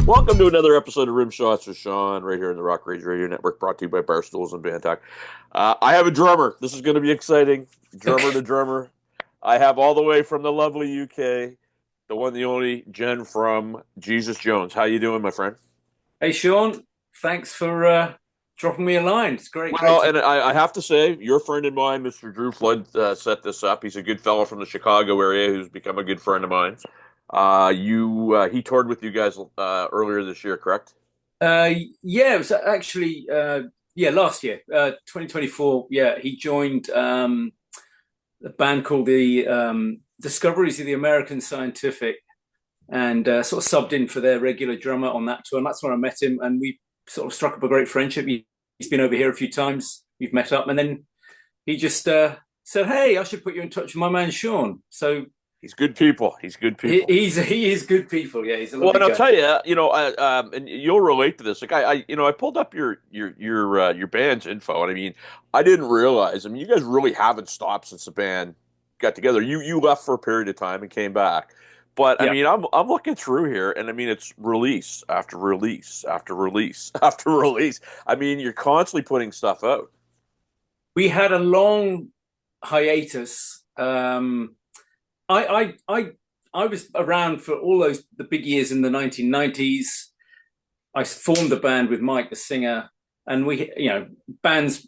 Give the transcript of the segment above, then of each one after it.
Welcome to another episode of Rim Shots with Sean, right here in the Rock Rage Radio Network, brought to you by Barstools and Bandtalk. I have a drummer. This is going to be exciting. Drummer to drummer. I have all the way from the lovely UK, the one, the only Jen from Jesus Jones. How you doing, my friend? Hey, Sean, thanks for dropping me a line. It's great Well, to. and I have to say, your friend and mine, Mr. Drew Flood, set this up. He's a good fellow from the Chicago area who's become a good friend of mine. He toured with you guys earlier this year, correct? Uh, yeah, it was actually last year, 2024. Yeah, he joined a band called the Discoveries of the American Scientific, and sort of subbed in for their regular drummer on that tour. And that's where I met him, and we sort of struck up a great friendship. He's been over here a few times. We've met up, and then he just said, "Hey, I should put you in touch with my man Sean." So He's good people. He's good he, people. he's he is good people. Yeah, he's a Well, lovely and I'll guy. tell you, and you'll relate to this. Like I pulled up your band's info, and I mean, I didn't realize. I mean, you guys really haven't stopped since the band got together. You left for a period of time and came back, but I Yeah. mean, I'm looking through here, and I mean, it's release after release after release after release. I mean, you're constantly putting stuff out. We had a long hiatus. I was around for all those the big years in the 1990s. I formed a band with Mike, the singer, and bands,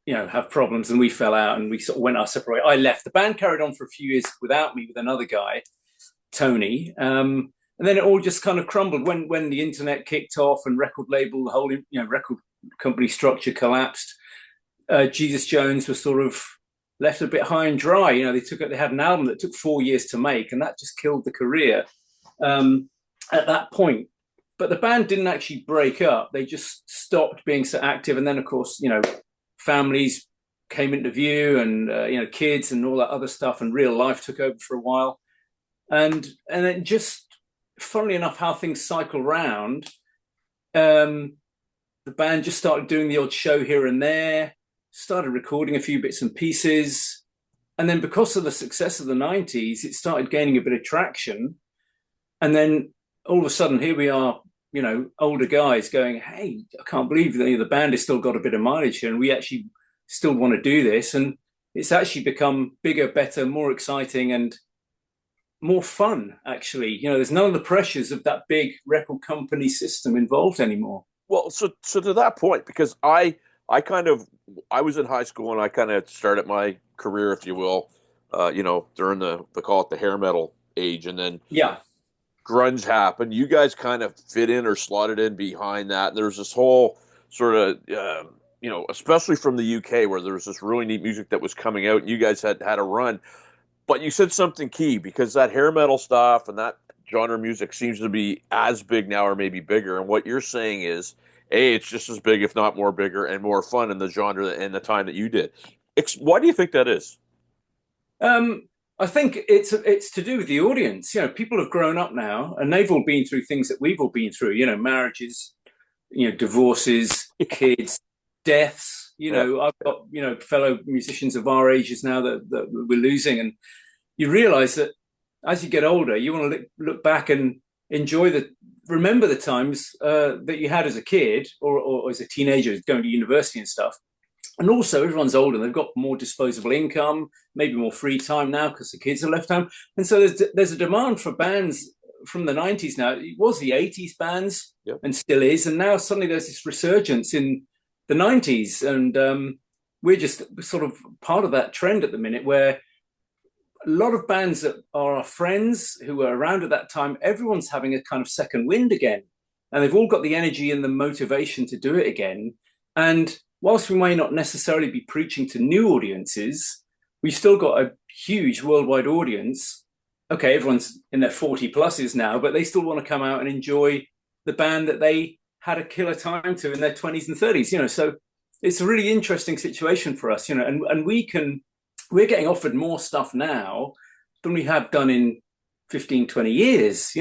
have problems, and we fell out, and we sort of went our separate way. I left. The band carried on for a few years without me, with another guy, Tony. And then it all just kind of crumbled when the internet kicked off and record label, the whole record company structure collapsed. Jesus Jones was sort of left a bit high and dry. They had an album that took 4 years to make, and that just killed the career at that point. But the band didn't actually break up; they just stopped being so active. And then, of course, families came into view, and kids and all that other stuff, and real life took over for a while. And then just funnily enough, how things cycle round. Um, the band just started doing the odd show here and there, started recording a few bits and pieces. And then because of the success of the 90s, it started gaining a bit of traction. And then all of a sudden, here we are, older guys going, "Hey, I can't believe that the band has still got a bit of mileage here, and we actually still want to do this." And it's actually become bigger, better, more exciting, and more fun, actually. There's none of the pressures of that big record company system involved anymore. Well, so to that point, because I was in high school and I kind of started my career, if you will, during the call it the hair metal age, and then Yeah. grunge happened. You guys kind of fit in or slotted in behind that. And there's this whole sort of, especially from the UK, where there was this really neat music that was coming out, and you guys had a run. But you said something key because that hair metal stuff and that genre of music seems to be as big now or maybe bigger. And what you're saying is, A, it's just as big, if not more bigger and more fun in the genre and the time that you did. Why do you think that is? I think it's to do with the audience. People have grown up now, and they've all been through things that we've all been through. Marriages, divorces, kids, deaths. Yeah. I've got fellow musicians of our ages now that we're losing, and you realise that as you get older, you want to look back and remember the times that you had as a kid or as a teenager going to university and stuff. And also, everyone's older; they've got more disposable income, maybe more free time now because the kids are left home. And so there's a demand for bands from the 90s now. It was the 80s bands Yep. and still is. And now suddenly there's this resurgence in the 90s. And we're just sort of part of that trend at the minute where a lot of bands that are our friends who were around at that time, everyone's having a kind of second wind again. And they've all got the energy and the motivation to do it again. And whilst we may not necessarily be preaching to new audiences, we've still got a huge worldwide audience. Okay, everyone's in their 40 pluses now, but they still want to come out and enjoy the band that they had a killer time to in their 20s and 30s. So it's a really interesting situation for us, and we're getting offered more stuff now than we have done in 15, 20 years.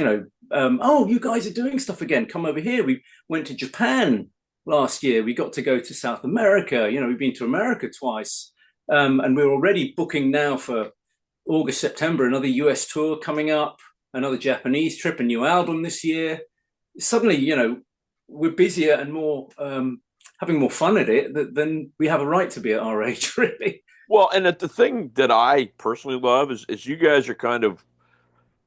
Oh, you guys are doing stuff again. Come over here. We went to Japan last year. We got to go to South America. We've been to America twice. And we're already booking now for August, September, another US tour coming up, another Japanese trip, a new album this year. suddenly, we're busier and more having more fun at it than we have a right to be at our age, really. Well, and the thing that I personally love is you guys are kind of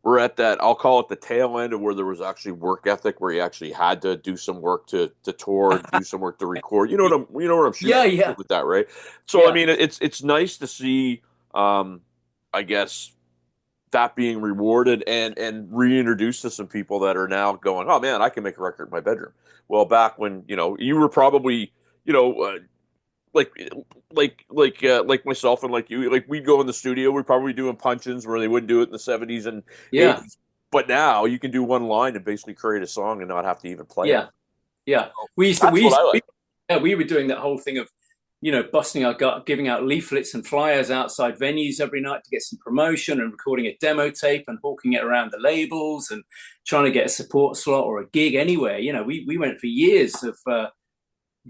we're at that I'll call it the tail end of where there was actually work ethic, where you actually had to do some work to tour, do some work to record. You know what I'm shooting Yeah, yeah, with that, right? So I yeah, mean, it's nice to see, I guess that being rewarded and reintroduced to some people that are now going, oh man, I can make a record in my bedroom. Well, back when you were probably you know like like myself and like you, like we'd go in the studio, we'd probably doing punch-ins where they wouldn't do it in the 70s and yeah, 80s. But now you can do one line and basically create a song and not have to even play it. yeah, yeah. So We used to, that's what I like. yeah, we were doing that whole thing of, busting our gut, giving out leaflets and flyers outside venues every night to get some promotion and recording a demo tape and hawking it around the labels and trying to get a support slot or a gig anywhere. We went for years of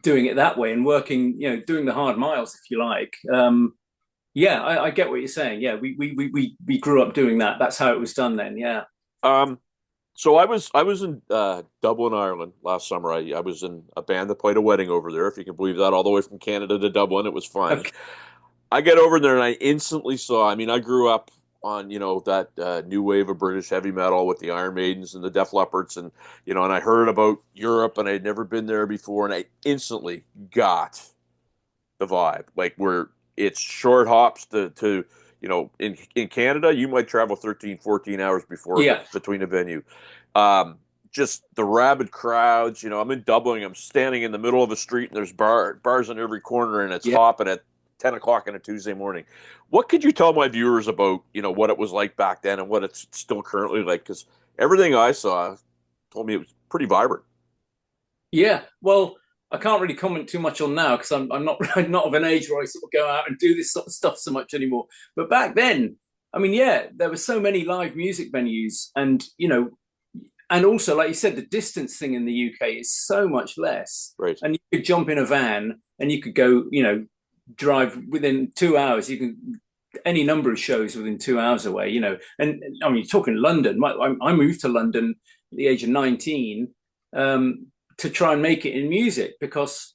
doing it that way and working, doing the hard miles, if you like. Yeah, I get what you're saying. Yeah, we grew up doing that. That's how it was done then. Yeah. Um, so I was in Dublin, Ireland last summer. I was in a band that played a wedding over there, if you can believe that, all the way from Canada to Dublin. It was fun. Okay. I get over there and I instantly saw. I mean, I grew up on that new wave of British heavy metal with the Iron Maidens and the Def Leppards, and and I heard about Europe and I'd never been there before, and I instantly got the vibe, like where it's short hops to in Canada you might travel 13, 14 hours before Yeah. between a venue. Just the rabid crowds. I'm in Dublin, I'm standing in the middle of a street and there's bars on every corner and it's Yeah. hopping at 10 o'clock on a Tuesday morning. What could you tell my viewers about what it was like back then and what it's still currently like? Because everything I saw told me it was pretty vibrant. Yeah. Well, I can't really comment too much on now because I'm not I'm not of an age where I sort of go out and do this sort of stuff so much anymore. But back then, I mean, yeah, there were so many live music venues, and also, like you said, the distance thing in the UK is so much less. Right. And you could jump in a van and you could go, drive within 2 hours. You can any number of shows within 2 hours away. And I mean, you're talking London. I moved to London at the age of 19. To try and make it in music because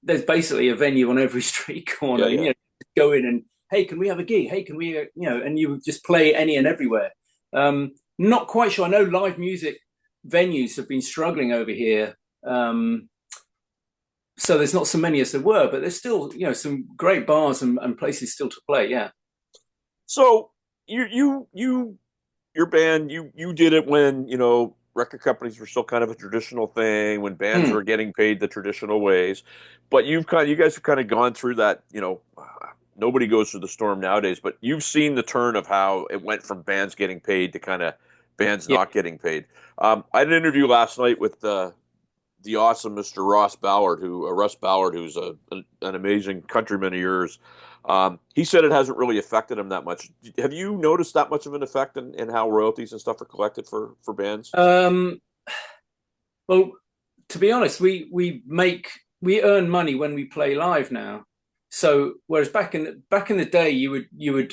there's basically a venue on every street corner. Yeah, yeah. And, go in and, hey, can we have a gig? Hey, can we, and you just play any and everywhere. Not quite sure. I know live music venues have been struggling over here. So there's not so many as there were, but there's still, some great bars and places still to play. Yeah. So your band, you did it when record companies were still kind of a traditional thing, when bands were getting paid the traditional ways. But you guys have kind of gone through that. Nobody goes through the storm nowadays, but you've seen the turn of how it went from bands getting paid to kind of bands Yeah. not getting paid. I had an interview last night with the awesome Mr. Russ Ballard, who's an amazing countryman of yours. He said it hasn't really affected him that much. Have you noticed that much of an effect in how royalties and stuff are collected for bands? Well, to be honest, we earn money when we play live now. So whereas back in the day, you would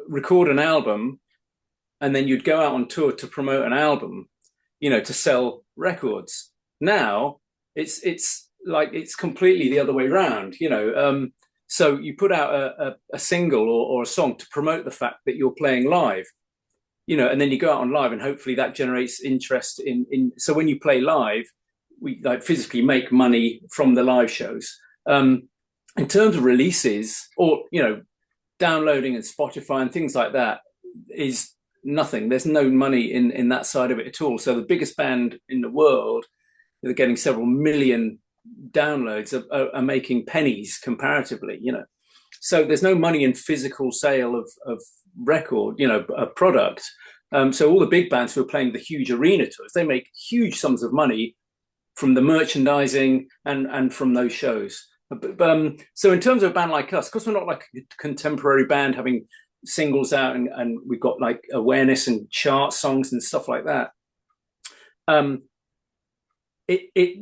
record an album, and then you'd go out on tour to promote an album, to sell records. Now it's like it's completely the other way around. So you put out a single or a song to promote the fact that you're playing live, and then you go out on live and hopefully that generates interest in. So when you play live, we like physically make money from the live shows. In terms of releases or, downloading and Spotify and things like that is nothing. There's no money in that side of it at all. So the biggest band in the world, they're getting several million downloads are making pennies comparatively, so there's no money in physical sale of record, a product. So all the big bands who are playing the huge arena tours, they make huge sums of money from the merchandising and from those shows. So in terms of a band like us, because we're not like a contemporary band having singles out and we've got like awareness and chart songs and stuff like that, it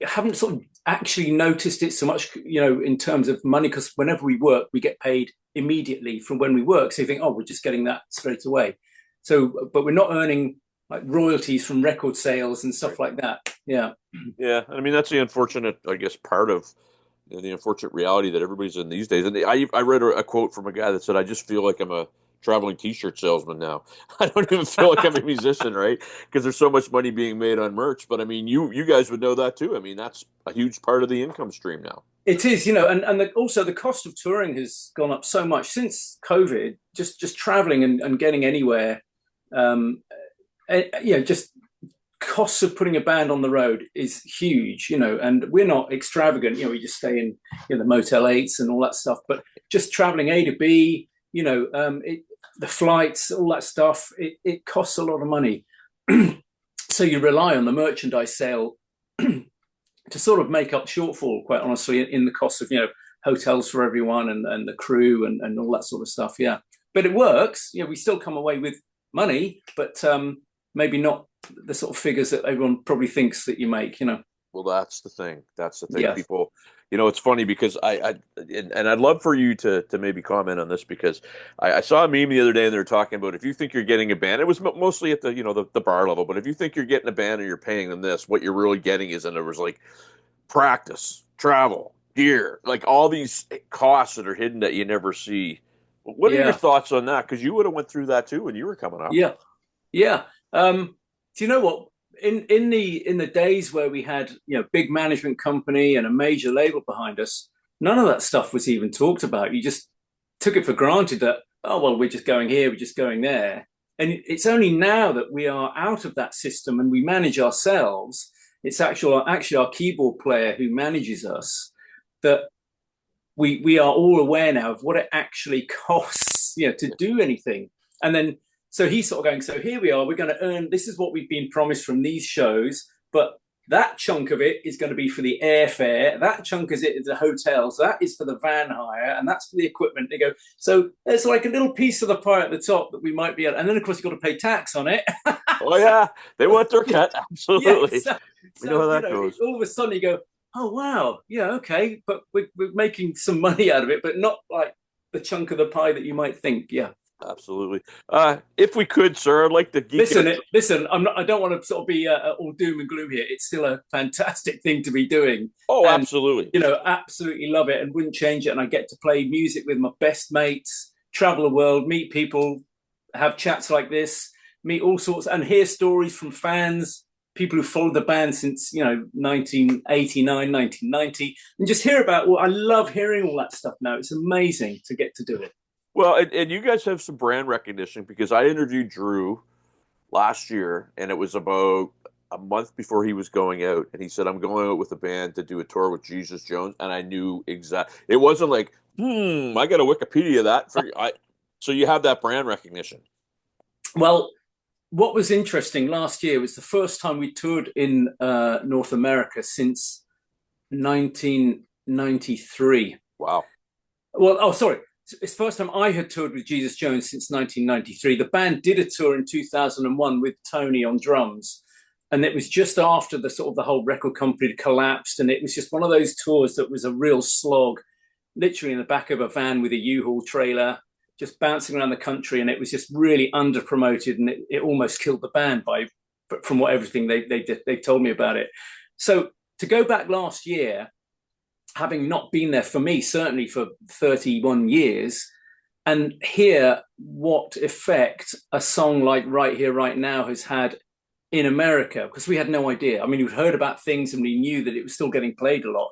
haven't sort of actually noticed it so much, in terms of money, because whenever we work, we get paid immediately from when we work. So you think, oh, we're just getting that straight away. So, but we're not earning like royalties from record sales and stuff like that. Yeah. Yeah, I mean that's the unfortunate, I guess, part of the unfortunate reality that everybody's in these days. And I read a quote from a guy that said, "I just feel like I'm a traveling T-shirt salesman now. I don't even feel like I'm a musician, right? Because there's so much money being made on merch." But I mean, you guys would know that too. I mean, that's a huge part of the income stream now. It is, and also the cost of touring has gone up so much since COVID. Just traveling and getting anywhere, just costs of putting a band on the road is huge, and we're not extravagant. We just stay in the Motel 8s and all that stuff. But just traveling A to B, the flights, all that stuff, it costs a lot of money. So you rely on the merchandise sale to sort of make up shortfall, quite honestly, in the cost of hotels for everyone and the crew and all that sort of stuff. Yeah, but it works. We still come away with money, but maybe not the sort of figures that everyone probably thinks that you make. Well, that's the thing. That's the thing. Yeah. People, it's funny because and I'd love for you to maybe comment on this because I saw a meme the other day and they were talking about if you think you're getting a band, it was mostly at the bar level, but if you think you're getting a band and you're paying them this, what you're really getting is, and there was like practice, travel, gear, like all these costs that are hidden that you never see. What are your thoughts on that? Because you would have went through that too when you were coming up. Yeah. Do you know what? In the days where we had big management company and a major label behind us, none of that stuff was even talked about. You just took it for granted that, oh well, we're just going here, we're just going there. And it's only now that we are out of that system and we manage ourselves. It's actually our keyboard player who manages us that we are all aware now of what it actually costs to do anything. And then so he's sort of going, so here we are, we're going to earn, this is what we've been promised from these shows, but that chunk of it is going to be for the airfare, that chunk is the hotels, that is for the van hire, and that's for the equipment. They go, so there's like a little piece of the pie at the top that we might be at, and then of course you've got to pay tax on it. Oh yeah, they want their cut, absolutely. Yeah, we know how that goes. All of a sudden you go, oh wow, yeah, okay, but we're making some money out of it, but not like the chunk of the pie that you might think. Yeah. Absolutely. If we could, sir, I'd like to listen. I don't want to sort of be all doom and gloom here. It's still a fantastic thing to be doing. Oh, and, absolutely. Absolutely love it and wouldn't change it. And I get to play music with my best mates, travel the world, meet people, have chats like this, meet all sorts, and hear stories from fans, people who followed the band since 1989, 1990, and just hear about. Well, I love hearing all that stuff now. It's amazing to get to do it. Well, and you guys have some brand recognition because I interviewed Drew last year, and it was about a month before he was going out, and he said, "I'm going out with a band to do a tour with Jesus Jones," and I knew exactly. It wasn't like, I got to Wikipedia that. So you have that brand recognition. Well, what was interesting last year was the first time we toured in North America since 1993. Wow. Well, sorry. It's the first time I had toured with Jesus Jones since 1993. The band did a tour in 2001 with Tony on drums. And it was just after the whole record company had collapsed. And it was just one of those tours that was a real slog, literally in the back of a van with a U-Haul trailer, just bouncing around the country. And it was just really under-promoted. And it almost killed the band from everything they told me about it. So to go back last year, having not been there for me, certainly for 31 years, and hear what effect a song like Right Here, Right Now has had in America, because we had no idea. I mean, we'd heard about things and we knew that it was still getting played a lot.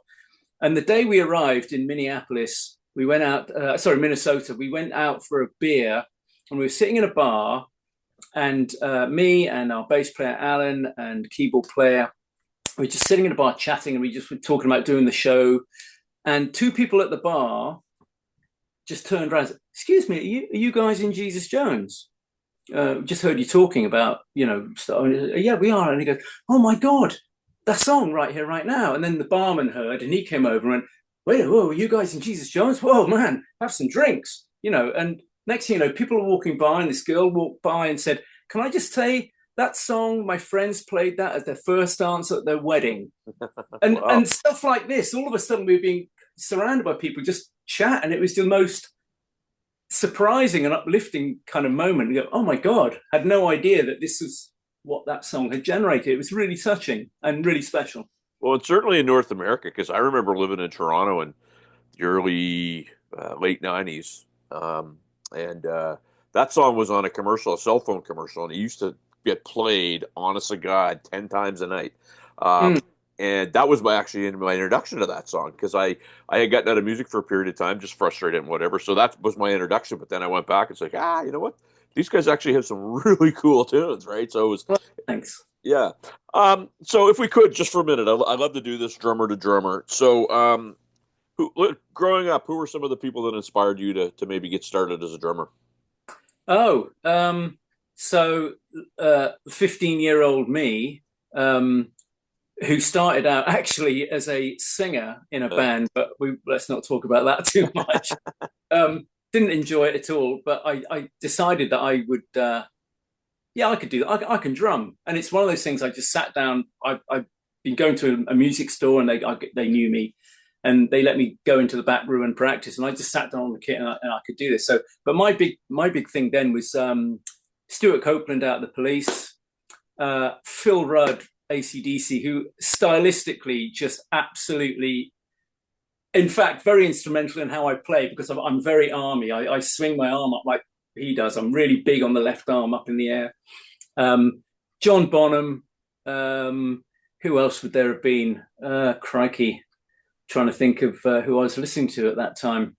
And the day we arrived in Minneapolis, we went out, Minnesota, we went out for a beer and we were sitting in a bar and me and our bass player, Alan, and keyboard player, we were just sitting in a bar chatting and we just were talking about doing the show. And two people at the bar just turned around and said, "Excuse me, are you guys in Jesus Jones? Just heard you talking about, stuff." "Yeah, we are." And he goes, "Oh my God, that song Right Here, Right Now." And then the barman heard and he came over and went, "Wait, whoa, are you guys in Jesus Jones? Whoa, man, have some drinks." And next thing you know, people are walking by and this girl walked by and said, "Can I just say, that song, my friends played that as their first dance at their wedding." And wow. And stuff like this. All of a sudden, we were being surrounded by people just chat, and it was the most surprising and uplifting kind of moment. You go, "Oh my God, had no idea that this was what that song had generated. It was really touching and really special. Well, it's certainly in North America because I remember living in Toronto in the early late '90s, and that song was on a commercial, a cell phone commercial, and it used to get played, honest to God, 10 times a night. Mm. Um, and that was actually in my introduction to that song because I had gotten out of music for a period of time, just frustrated and whatever. So that was my introduction. But then I went back and it's like, you know what? These guys actually have some really cool tunes, right? So it was, Well, thanks. yeah. So if we could, just for a minute, I love to do this drummer to drummer. So, growing up, who were some of the people that inspired you to maybe get started as a drummer? Oh, so 15-year-old me, who started out actually as a singer in a band, but let's not talk about that too much. Didn't enjoy it at all, but I decided that I would, yeah, I could do that. I can drum, and it's one of those things. I just sat down. I've been going to a music store, and they knew me, and they let me go into the back room and practice. And I just sat down on the kit, and I could do this. So, but my big thing then was Stuart Copeland out of the Police, Phil Rudd, AC/DC, who stylistically just absolutely, in fact, very instrumental in how I play because I'm very army. I swing my arm up like he does. I'm really big on the left arm up in the air. John Bonham. Who else would there have been? Crikey. Trying to think of who I was listening to at that time.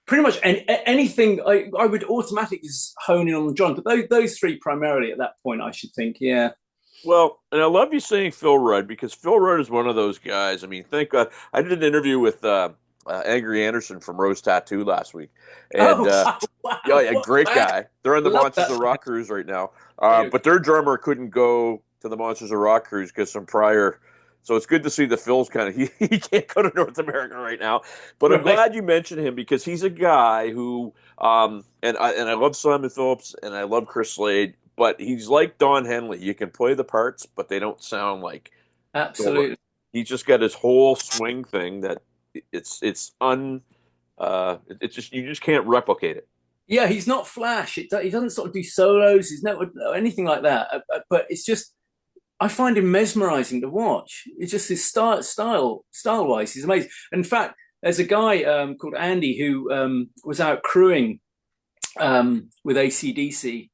Pretty much anything I would automatically just hone in on John, but those three primarily at that point, I should think. Yeah. Well, and I love you saying Phil Rudd because Phil Rudd is one of those guys. I mean, thank God. I did an interview with Angry Anderson from Rose Tattoo last week, and Oh, wow, yeah, yeah, what great band? guy. They're on the Love Monsters that. of Rock cruise right now, Band. but their drummer couldn't go to the Monsters of Rock cruise because some prior. So it's good to see the Phil's kind of he can't go to North America right now, but I'm Right. glad you mentioned him because he's a guy who and I love Simon Phillips and I love Chris Slade, but he's like Don Henley. You can play the parts, but they don't sound like Phil Rudd. Absolutely. He's just got his whole swing thing that it's un it's just you just can't replicate it. Yeah, he's not flash. He doesn't sort of do solos. He's never anything like that. But it's just I find him mesmerizing to watch. It's just his style wise, he's amazing. In fact, there's a guy called Andy who was out crewing with AC/DC a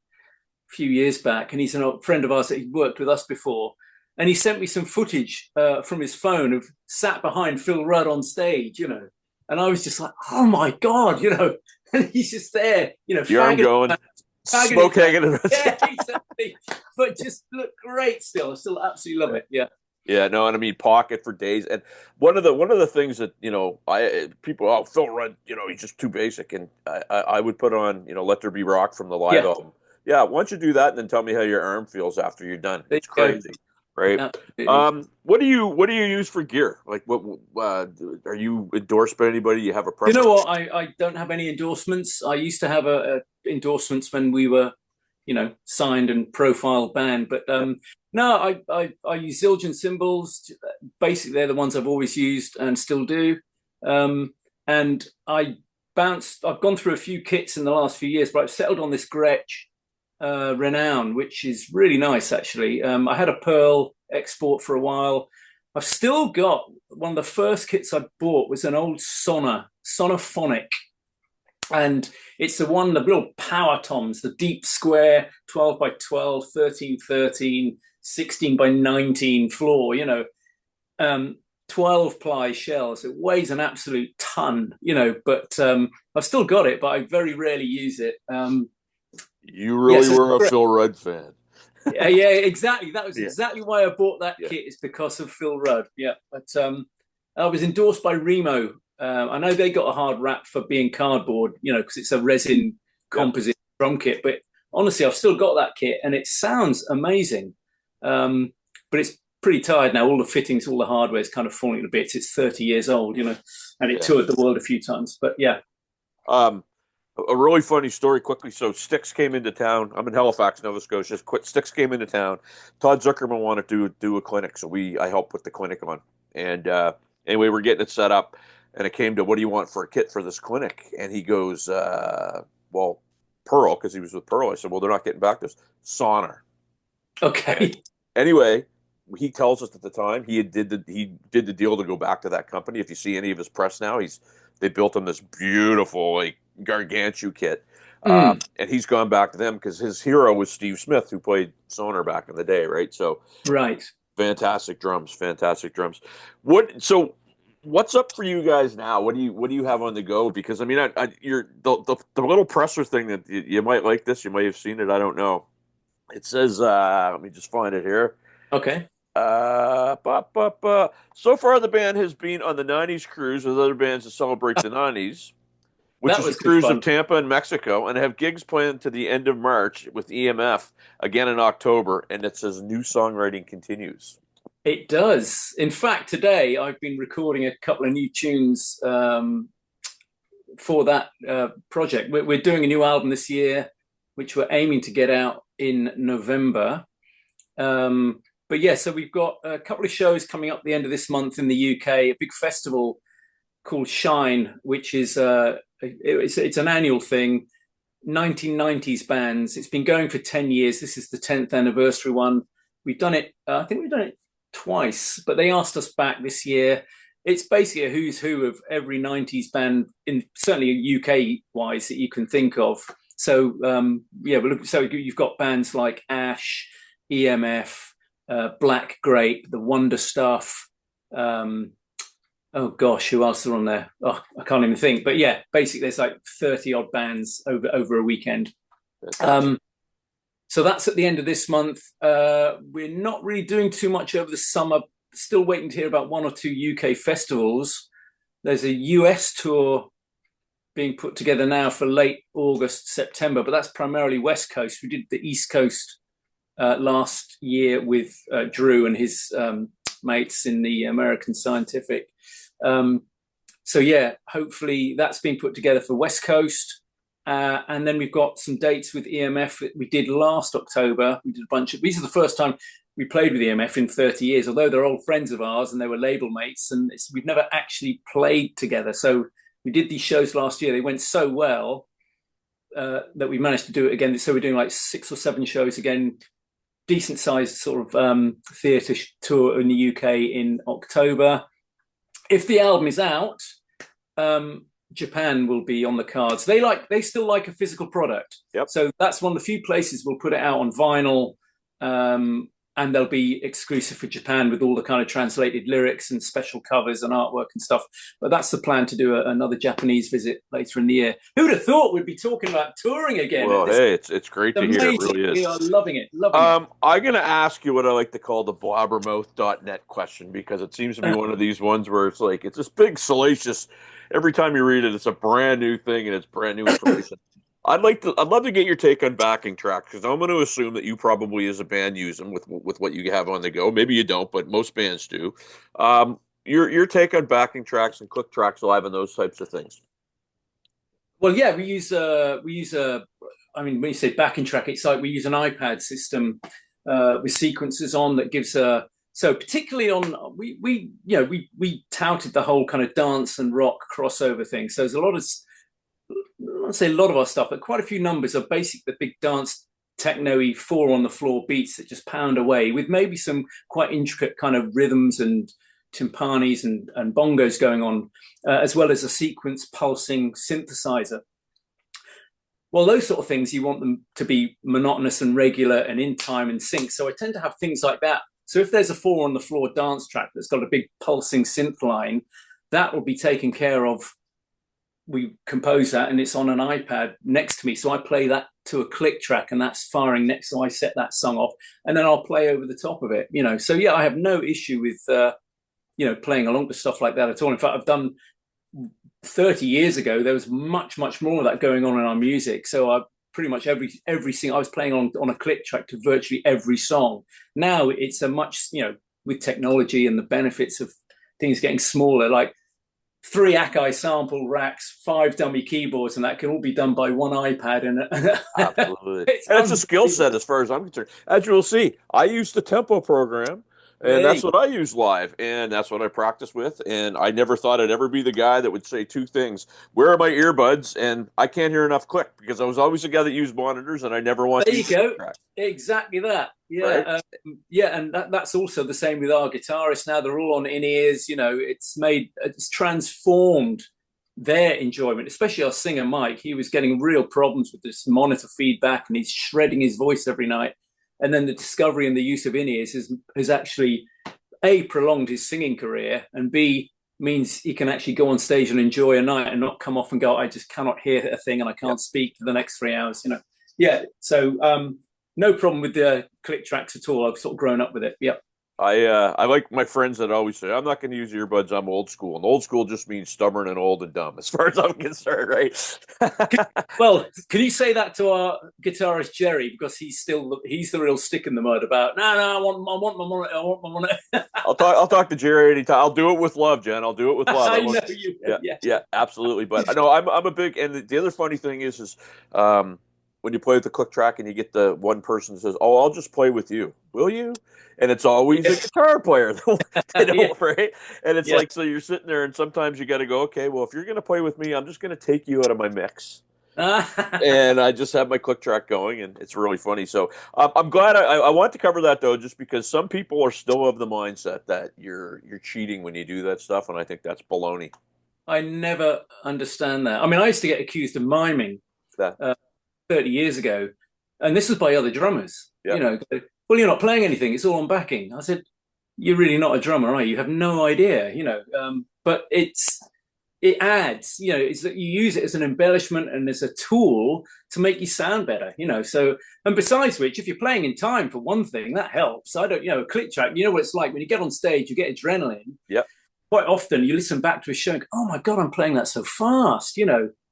few years back, and he's a friend of ours that he worked with us before. And he sent me some footage from his phone of sat behind Phil Rudd on stage, and I was just like, oh my god, and he's just there, Your arm going, fagging smoke hanging. yeah, exactly. But just look great still. I still absolutely love it. Yeah. Yeah, no, and I mean pocket for days. And one of the things that I people Phil Rudd, he's just too basic, and I would put on Let There Be Rock from the live Yeah. album. Yeah, why don't you do that and then tell me how your arm feels after you're done? There It's you go. crazy, right? Absolutely. What do you use for gear? Like what are you endorsed by anybody? You have a You know preference? what? I don't have any endorsements. I used to have a endorsements when we were, signed and profile band. But no, I use Zildjian cymbals. Basically, they're the ones I've always used and still do. And I've gone through a few kits in the last few years, but I've settled on this Gretsch Renown, which is really nice actually. I had a Pearl export for a while. I've still got one of the first kits I bought was an old Sonophonic, and it's the little power toms, the deep square 12 by 12, 13, 16 by 19 floor, 12 ply shells. It weighs an absolute ton, but I've still got it, but I very rarely use it. You really Yes, were a Phil Rudd fan. yeah, exactly. That was Yeah, exactly why I bought that yeah, kit. Is because of Phil Rudd. Yeah, but I was endorsed by Remo. I know they got a hard rap for being cardboard, because it's a resin yeah. composite drum kit. But honestly, I've still got that kit, and it sounds amazing. But it's pretty tired now. All the fittings, all the hardware is kind of falling to bits. It's 30 years old, and it Yeah. toured the world a few times. But yeah, Um, a really funny story quickly. So Styx came into town. I'm in Halifax, Nova Scotia. Just quit. Styx came into town. Todd Zuckerman wanted to do a clinic, so I helped put the clinic on. And anyway, we're getting it set up, and it came to what do you want for a kit for this clinic? And he goes, well, Pearl, because he was with Pearl. I said, well, they're not getting back to us. Sonner. Okay. Anyway, he tells us at the time he did the deal to go back to that company. If you see any of his press now, they built him this beautiful like gargantua kit, Mm, and he's gone back to them because his hero was Steve Smith, who played Sonar back in the day, right? So right. fantastic drums, fantastic drums. What's up for you guys now? What do you have on the go? Because I mean, you're the little presser thing that you might like this. You might have seen it. I don't know. It says, let me just find it here. Okay. So far, the band has been on the '90s cruise with other bands to celebrate the '90s, which That is a was good cruise of fun. Tampa and Mexico, and have gigs planned to the end of March with EMF again in October. And it says new songwriting continues. It does. In fact, today I've been recording a couple of new tunes for that project. We're doing a new album this year, which we're aiming to get out in November. But yeah, so we've got a couple of shows coming up the end of this month in the UK, a big festival called Shine, which is it's an annual thing. 1990s bands. It's been going for 10 years. This is the 10th anniversary one. We've done it. I think we've done it twice, but they asked us back this year. It's basically a who's who of every 90s band, in certainly UK wise, that you can think of. So yeah, so you've got bands like Ash, EMF, Black Grape, The Wonder Stuff. Oh gosh, who else are on there? Oh, I can't even think. But yeah, basically there's like 30 odd bands over a weekend. Fantastic. Um, so that's at the end of this month. We're not really doing too much over the summer. Still waiting to hear about one or two UK festivals. There's a US tour being put together now for late August, September, but that's primarily West Coast. We did the East Coast last year with Drew and his mates in the American Scientific. So yeah, hopefully that's been put together for West Coast. And then we've got some dates with EMF that we did last October. We did a bunch of, these are the first time we played with EMF in 30 years, although they're old friends of ours and they were label mates, and we've never actually played together. So we did these shows last year. They went so well that we managed to do it again. So we're doing like 6 or 7 shows again, decent sized sort of theatre tour in the UK in October. If the album is out, Japan will be on the cards. They still like a physical product. Yep. So that's one of the few places we'll put it out on vinyl, and they'll be exclusive for Japan with all the kind of translated lyrics and special covers and artwork and stuff. But that's the plan, to do another Japanese visit later in the year. Who'd have thought we'd be talking about touring again? Well, hey, it's great to hear. It Amazing. really We is. are loving it. Loving it. I'm gonna ask you what I like to call the blabbermouth.net question, because it seems to be one of these ones where it's like it's this big salacious. Every time you read it, it's a brand new thing and it's brand new information. I'd love to get your take on backing tracks, because I'm going to assume that you probably, as a band, use them with what you have on the go. Maybe you don't, but most bands do. Your take on backing tracks and click tracks live and those types of things. Well, yeah, I mean, when you say backing track, it's like we use an iPad system with sequencers on that gives a. So particularly on we touted the whole kind of dance and rock crossover thing. So there's a lot of, I won't say a lot of our stuff, but quite a few numbers are basic, the big dance techno-y 4 on the floor beats that just pound away, with maybe some quite intricate kind of rhythms and timpanis and bongos going on, as well as a sequence pulsing synthesizer. Well, those sort of things, you want them to be monotonous and regular and in time and sync. So I tend to have things like that. So if there's a 4 on the floor dance track that's got a big pulsing synth line, that will be taken care of. We compose that and it's on an iPad next to me. So I play that to a click track and that's firing next. So I set that song off and then I'll play over the top of it, So yeah, I have no issue with, playing along to stuff like that at all. In fact, I've done 30 years ago, there was much, much more of that going on in our music. So I pretty much every single, I was playing on a click track to virtually every song. Now it's a much, with technology and the benefits of things getting smaller, like 3 Akai sample racks, 5 dummy keyboards, and that can all be done by one iPad. Absolutely. And it's a skill set as far as I'm concerned. As you will see, I use the tempo program And Hey, that's what I use live, and that's what I practice with. And I never thought I'd ever be the guy that would say two things: "Where are my earbuds?" and "I can't hear enough click," because I was always the guy that used monitors, and I never want there to you use the go. track. Exactly that. Right? Yeah, and that's also the same with our guitarists now. They're all on in ears. It's transformed their enjoyment, especially our singer Mike. He was getting real problems with this monitor feedback, and he's shredding his voice every night. And then the discovery and the use of in ears has actually A, prolonged his singing career, and B, means he can actually go on stage and enjoy a night and not come off and go, I just cannot hear a thing and I Yep. can't speak for the next 3 hours. Yeah. So no problem with the click tracks at all. I've sort of grown up with it. Yep. I like my friends that always say I'm not going to use earbuds. I'm old school, and old school just means stubborn and old and dumb, as far as I'm concerned, right? Well, can you say that to our guitarist Jerry, because he's the real stick in the mud about no, I want my monitor, I want my monitor. I'll talk to Jerry anytime. I'll do it with love, Jen. I'll do it with love. I I won't. know you will, Yeah, yeah. yeah, absolutely. But I know I'm a big. And the other funny thing is when you play with the click track and you get the one person that says, "Oh, I'll just play with you. Will you?" And it's always a Yeah. guitar player, Yeah. right? And it's Yeah. like, so you're sitting there, and sometimes you got to go, okay, well, if you're going to play with me, I'm just going to take you out of my mix, and I just have my click track going, and it's really funny. So I'm glad I want to cover that though, just because some people are still of the mindset that you're cheating when you do that stuff, and I think that's baloney. I never understand that. I mean, I used to get accused of miming That, uh, 30 years ago, and this was by other drummers. yeah, Well, you're not playing anything; it's all on backing. I said, "You're really not a drummer, are you? You have no idea." But it adds. It's that you use it as an embellishment and as a tool to make you sound better. So, and besides which, if you're playing in time for one thing, that helps. I don't, a click track. You know what it's like when you get on stage, you get adrenaline. yeah, Quite often you listen back to a show and go, oh my God, I'm playing that so fast,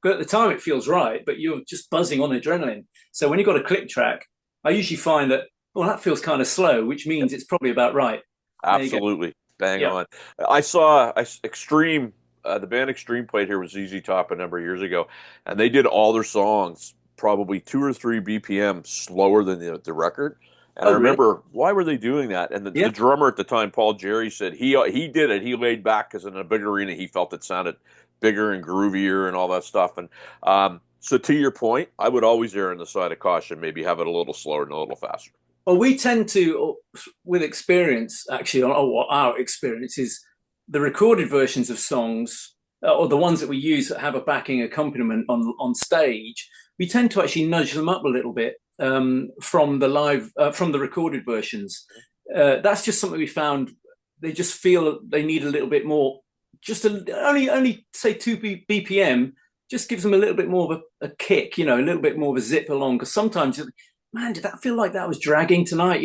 but at the time it feels right, but you're just buzzing on adrenaline. So when you've got a click track, I usually find that, well, that feels kind of slow, which means it's probably about right. There you go. absolutely, bang Yeah. on. I saw Extreme. The band Extreme played here with ZZ Top a number of years ago, and they did all their songs probably 2 or 3 BPM slower than the record. And I Oh, really? remember, why were they doing that? And the Yeah. drummer at the time, Paul Jerry, said he did it. He laid back because in a big arena he felt it sounded bigger and groovier and all that stuff. And so to your point, I would always err on the side of caution, maybe have it a little slower and a little faster. Well, we tend to, with experience, actually, or what our experience is, the recorded versions of songs, or the ones that we use that have a backing accompaniment on stage, we tend to actually nudge them up a little bit from the recorded versions. That's just something we found. They just feel they need a little bit more. Only say 2 BPM just gives them a little bit more of a kick, a little bit more of a zip along. Because sometimes, man, did that feel like that was dragging tonight?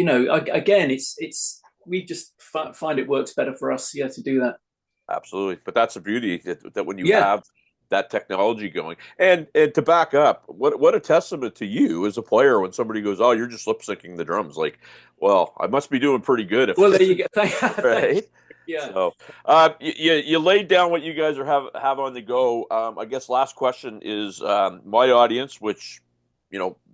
Again, it's we just find it works better for us, yeah, to do that. Absolutely. But that's the beauty that when you Yeah. have that technology going, and to back up, what a testament to you as a player when somebody goes, "Oh, you're just lip syncing the drums." Like, well, I must be doing pretty good Well, there if you go. Thank you. right. Yeah. So, you laid down what you guys have on the go. I guess last question is my audience, which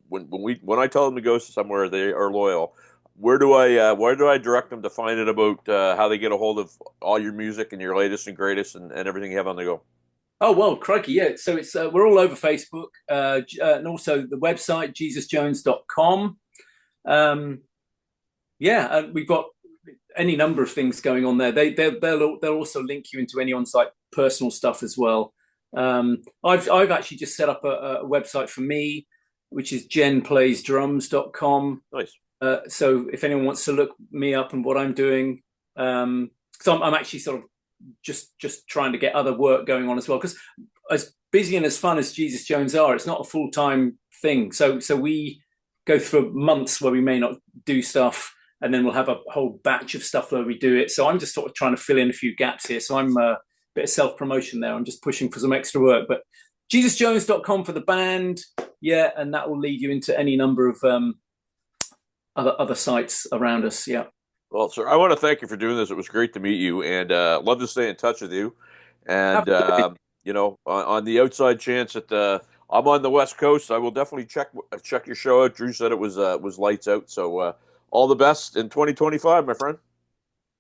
when I tell them to go somewhere, they are loyal. Where do I direct them to find out about how they get a hold of all your music and your latest and greatest and everything you have on the go? Oh well, crikey, yeah. So it's we're all over Facebook, and also the website JesusJones.com. Um, yeah, and we've got any number of things going on there. They'll also link you into any on-site personal stuff as well. I've actually just set up a website for me, which is jenplaysdrums.com. Nice. So if anyone wants to look me up and what I'm doing, so I'm actually sort of just trying to get other work going on as well, because as busy and as fun as Jesus Jones are, it's not a full-time thing. So we go through months where we may not do stuff, and then we'll have a whole batch of stuff where we do it. So I'm just sort of trying to fill in a few gaps here. So I'm a bit of self-promotion there. I'm just pushing for some extra work. But JesusJones.com for the band, yeah, and that will lead you into any number of other sites around us. Yeah. Well, sir, I want to thank you for doing this. It was great to meet you, and love to stay in touch with you. And Absolutely. on the outside chance that I'm on the West Coast, I will definitely check your show out. Drew said it was lights out. So all the best in 2025, my friend.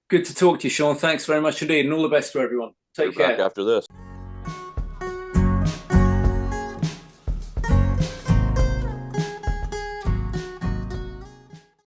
Good to talk to you, Sean. Thanks very much indeed, and all the best to everyone. We're Take back care. after this.